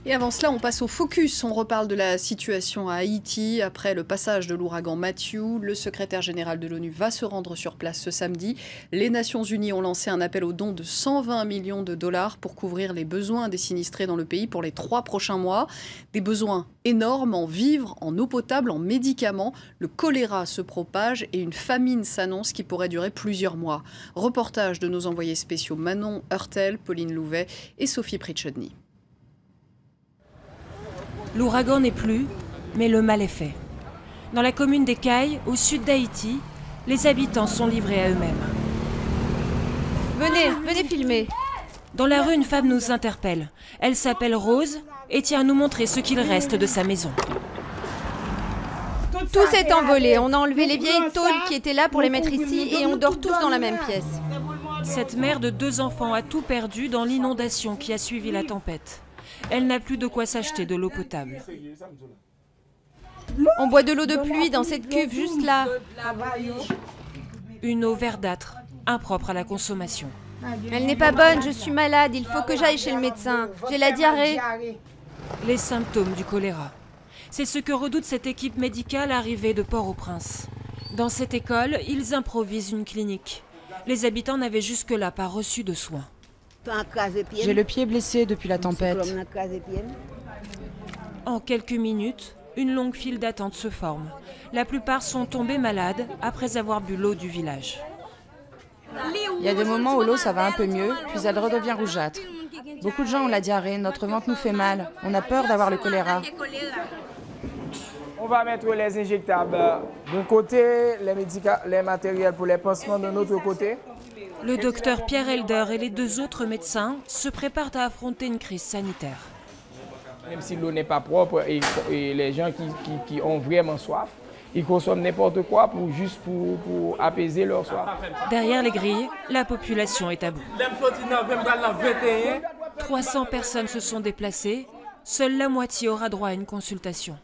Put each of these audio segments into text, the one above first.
Et avant cela, on passe au focus. On reparle de la situation à Haïti. Après le passage de l'ouragan Matthew, le secrétaire général de l'ONU va se rendre sur place ce samedi. Les Nations Unies ont lancé un appel aux dons de 120 millions de dollars pour couvrir les besoins des sinistrés dans le pays pour les 3 prochains mois. Des besoins énormes en vivres, en eau potable, en médicaments. Le choléra se propage et une famine s'annonce qui pourrait durer plusieurs mois. Reportage de nos envoyés spéciaux Manon Hurtel, Pauline Louvet et Sophie Pritchardny. L'ouragan n'est plus, mais le mal est fait. Dans la commune des Cayes, au sud d'Haïti, les habitants sont livrés à eux-mêmes. Venez filmer. Dans la rue, une femme nous interpelle. Elle s'appelle Rose et tient à nous montrer ce qu'il reste de sa maison. Tout s'est envolé. On a enlevé les vieilles tôles qui étaient là pour les mettre ici et on dort tous dans la même pièce. Cette mère de 2 enfants a tout perdu dans l'inondation qui a suivi la tempête. Elle n'a plus de quoi s'acheter de l'eau potable. On boit de l'eau de pluie dans cette cuve juste là. Une eau verdâtre, impropre à la consommation. Elle n'est pas bonne, je suis malade, il faut que j'aille chez le médecin. J'ai la diarrhée. Les symptômes du choléra. C'est ce que redoute cette équipe médicale arrivée de Port-au-Prince. Dans cette école, ils improvisent une clinique. Les habitants n'avaient jusque-là pas reçu de soins. J'ai le pied blessé depuis la tempête. En quelques minutes, une longue file d'attente se forme. La plupart sont tombés malades après avoir bu l'eau du village. Il y a des moments où l'eau ça va un peu mieux, puis elle redevient rougeâtre. Beaucoup de gens ont la diarrhée, notre ventre nous fait mal. On a peur d'avoir le choléra. On va mettre les injectables d'un côté, les matériels pour les pansements de l'autre côté. Le docteur Pierre Elder et les 2 autres médecins se préparent à affronter une crise sanitaire. Même si l'eau n'est pas propre et les gens qui ont vraiment soif, ils consomment n'importe quoi pour apaiser leur soif. Derrière les grilles, la population est à bout. 300 personnes se sont déplacées, seule la moitié aura droit à une consultation.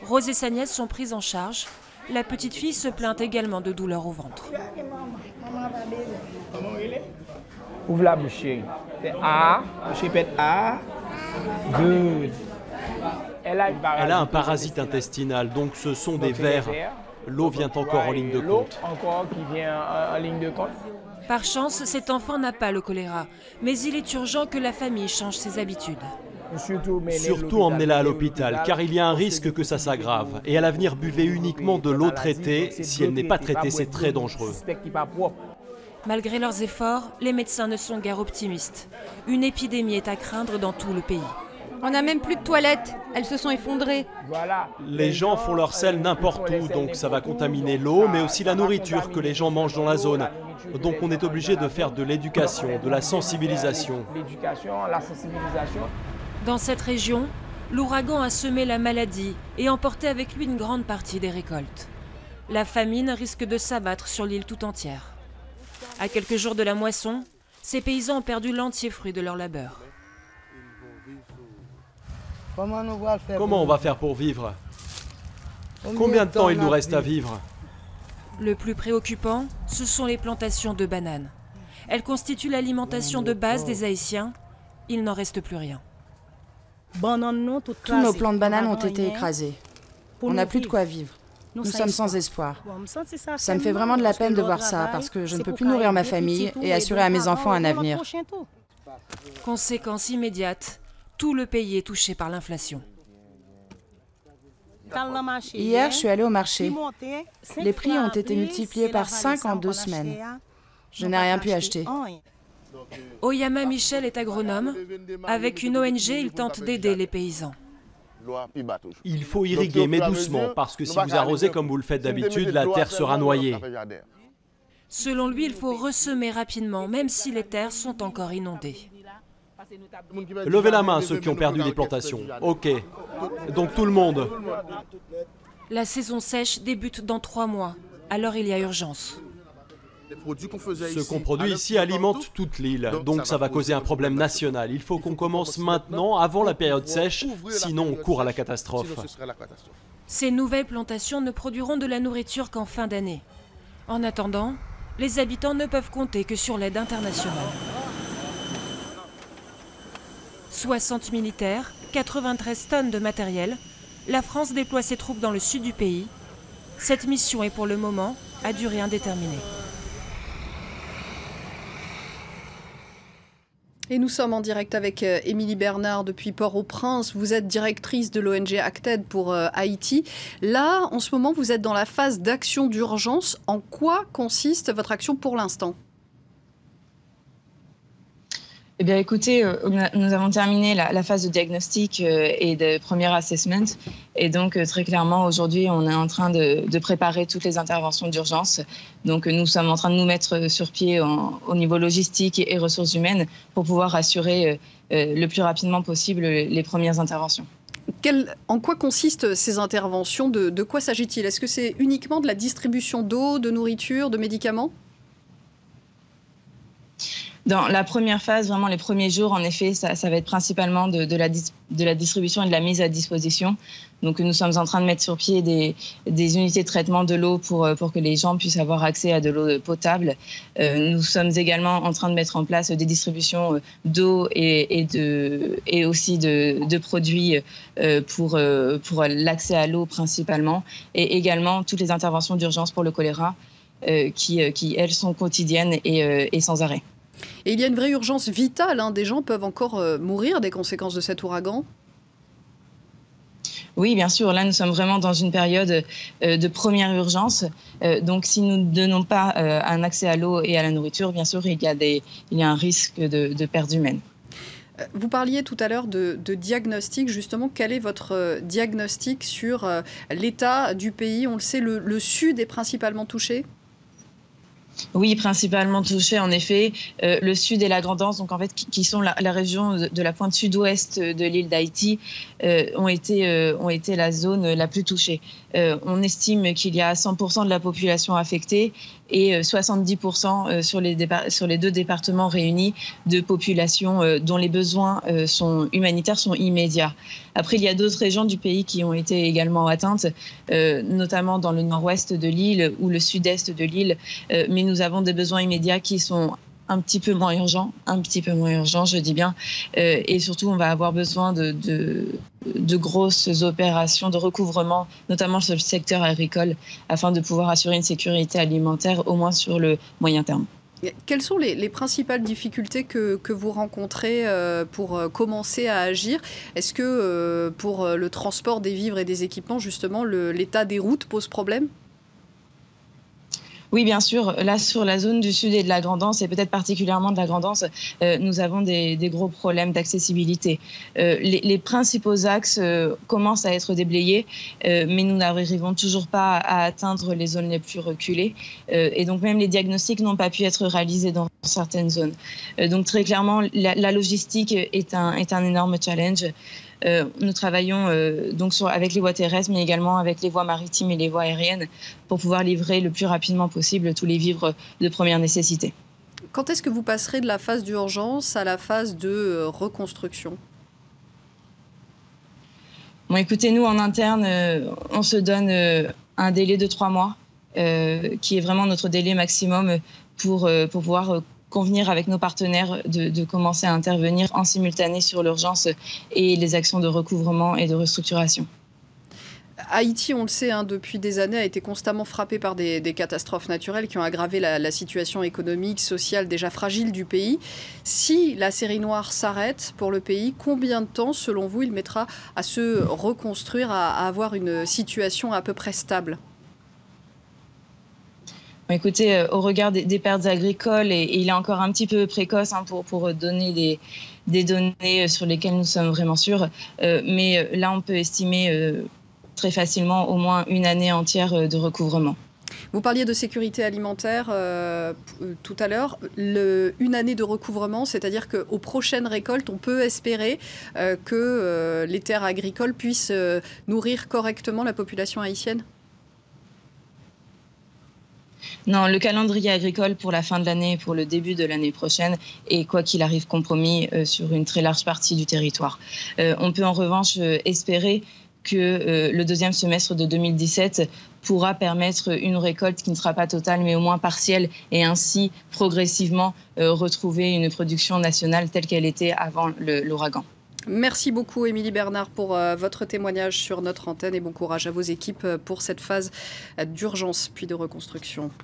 Rose et sa nièce sont prises en charge. La petite fille se plaint également de douleurs au ventre. Ouvre la bouche, chérie. C'est A, répète A. Good. Elle a un parasite intestinal, donc ce sont des vers. L'eau vient encore en ligne de compte. Encore qui vient en ligne de compte. Par chance, cet enfant n'a pas le choléra, mais il est urgent que la famille change ses habitudes. Surtout emmenez-la à l'hôpital, car il y a un risque que ça s'aggrave. Et à l'avenir, buvez uniquement de l'eau traitée. Si elle n'est pas traitée, c'est très dangereux. Malgré leurs efforts, les médecins ne sont guère optimistes. Une épidémie est à craindre dans tout le pays. On n'a même plus de toilettes, elles se sont effondrées. Les gens font leur sel n'importe où, donc ça va contaminer l'eau, mais aussi la nourriture que les gens mangent dans la zone. Donc on est obligé de faire de l'éducation, de la sensibilisation. Dans cette région, l'ouragan a semé la maladie et emporté avec lui une grande partie des récoltes. La famine risque de s'abattre sur l'île tout entière. À quelques jours de la moisson, ces paysans ont perdu l'entier fruit de leur labeur. Comment on va faire pour vivre? Combien de temps il nous reste à vivre? Le plus préoccupant, ce sont les plantations de bananes. Elles constituent l'alimentation de base des Haïtiens. Il n'en reste plus rien. Tous nos plants de bananes ont été écrasés. On n'a plus de quoi vivre. Nous sommes sans espoir. Ça me fait vraiment de la peine de voir ça, parce que je ne peux plus nourrir ma famille et assurer à mes enfants un avenir. Conséquence immédiate, tout le pays est touché par l'inflation. Hier, je suis allée au marché. Les prix ont été multipliés par 5 en 2 semaines. Je n'ai rien pu acheter. Oyama Michel est agronome. Avec une ONG, il tente d'aider les paysans. Il faut irriguer, mais doucement, parce que si vous arrosez comme vous le faites d'habitude, la terre sera noyée. Selon lui, il faut ressemer rapidement, même si les terres sont encore inondées. Levez la main, ceux qui ont perdu des plantations. Ok. Donc tout le monde. La saison sèche débute dans 3 mois, alors il y a urgence. Ce qu'on produit ici alimente toute l'île, donc ça va causer un problème national. Il faut qu'on commence maintenant, avant la période sèche, sinon on court à la catastrophe. Ces nouvelles plantations ne produiront de la nourriture qu'en fin d'année. En attendant, les habitants ne peuvent compter que sur l'aide internationale. 60 militaires, 93 tonnes de matériel, la France déploie ses troupes dans le sud du pays. Cette mission est pour le moment à durée indéterminée. Et nous sommes en direct avec Émilie Bernard depuis Port-au-Prince. Vous êtes directrice de l'ONG Acted pour Haïti. Là, en ce moment, vous êtes dans la phase d'action d'urgence. En quoi consiste votre action pour l'instant ? Eh bien, écoutez, nous avons terminé la phase de diagnostic et de premier assessment. Et donc, très clairement, aujourd'hui, on est en train de préparer toutes les interventions d'urgence. Donc, nous sommes en train de nous mettre sur pied au niveau logistique et ressources humaines pour pouvoir assurer le plus rapidement possible les premières interventions. En quoi consistent ces interventions ? De quoi s'agit-il ? Est-ce que c'est uniquement de la distribution d'eau, de nourriture, de médicaments ? Dans la première phase, vraiment les premiers jours, en effet, ça va être principalement de la distribution et de la mise à disposition. Donc nous sommes en train de mettre sur pied des unités de traitement de l'eau pour que les gens puissent avoir accès à de l'eau potable. Nous sommes également en train de mettre en place des distributions d'eau et aussi de produits pour l'accès à l'eau principalement. Et également toutes les interventions d'urgence pour le choléra qui elles, sont quotidiennes et sans arrêt. Et il y a une vraie urgence vitale, hein. Des gens peuvent encore mourir des conséquences de cet ouragan. Oui, bien sûr. Là, nous sommes vraiment dans une période de première urgence. Donc, si nous ne donnons pas un accès à l'eau et à la nourriture, bien sûr, il y a un risque de perte humaine. Vous parliez tout à l'heure de diagnostic. Justement, quel est votre diagnostic sur l'état du pays ? On le sait, le sud est principalement touché ? Oui, principalement touché, en effet. Le sud et la Grande-Anse, donc en fait, qui sont la région de la pointe sud-ouest de l'île d'Haïti, ont été la zone la plus touchée. On estime qu'il y a 100% de la population affectée et 70% sur les deux départements réunis de population dont les besoins humanitaires sont immédiats. Après, il y a d'autres régions du pays qui ont été également atteintes, notamment dans le nord-ouest de l'île ou le sud-est de l'île, mais nous avons des besoins immédiats qui sont un petit peu moins urgents, je dis bien, et surtout on va avoir besoin de grosses opérations de recouvrement, notamment sur le secteur agricole, afin de pouvoir assurer une sécurité alimentaire au moins sur le moyen terme. Quelles sont les principales difficultés que vous rencontrez pour commencer à agir ? Est-ce que pour le transport des vivres et des équipements, justement, l'état des routes pose problème ? Oui, bien sûr. Là, sur la zone du sud et de la Grande-Anse, et peut-être particulièrement de la Grande-Anse, nous avons des gros problèmes d'accessibilité. Les principaux axes commencent à être déblayés, mais nous n'arrivons toujours pas à atteindre les zones les plus reculées. Et donc, même les diagnostics n'ont pas pu être réalisés dans certaines zones. Donc, très clairement, la logistique est un énorme challenge. Nous travaillons donc avec les voies terrestres, mais également avec les voies maritimes et les voies aériennes pour pouvoir livrer le plus rapidement possible tous les vivres de première nécessité. Quand est-ce que vous passerez de la phase d'urgence à la phase de reconstruction ? Bon, écoutez, nous, en interne, on se donne un délai de 3 mois, qui est vraiment notre délai maximum pour pouvoir convenir avec nos partenaires de commencer à intervenir en simultané sur l'urgence et les actions de recouvrement et de restructuration. Haïti, on le sait, hein, depuis des années, a été constamment frappé par des catastrophes naturelles qui ont aggravé la situation économique, sociale déjà fragile du pays. Si la série noire s'arrête pour le pays, combien de temps, selon vous, il mettra à se reconstruire, à avoir une situation à peu près stable ? Écoutez, au regard des pertes agricoles, et il est encore un petit peu précoce pour donner des données sur lesquelles nous sommes vraiment sûrs, mais là, on peut estimer très facilement au moins une année entière de recouvrement. Vous parliez de sécurité alimentaire tout à l'heure. Une année de recouvrement, c'est-à-dire qu'aux prochaines récoltes, on peut espérer que les terres agricoles puissent nourrir correctement la population haïtienne ? Non, le calendrier agricole pour la fin de l'année et pour le début de l'année prochaine est, quoi qu'il arrive, compromis sur une très large partie du territoire. On peut en revanche espérer que le deuxième semestre de 2017 pourra permettre une récolte qui ne sera pas totale, mais au moins partielle, et ainsi progressivement retrouver une production nationale telle qu'elle était avant l'ouragan. Merci beaucoup, Émilie Bernard, pour votre témoignage sur notre antenne et bon courage à vos équipes pour cette phase d'urgence puis de reconstruction.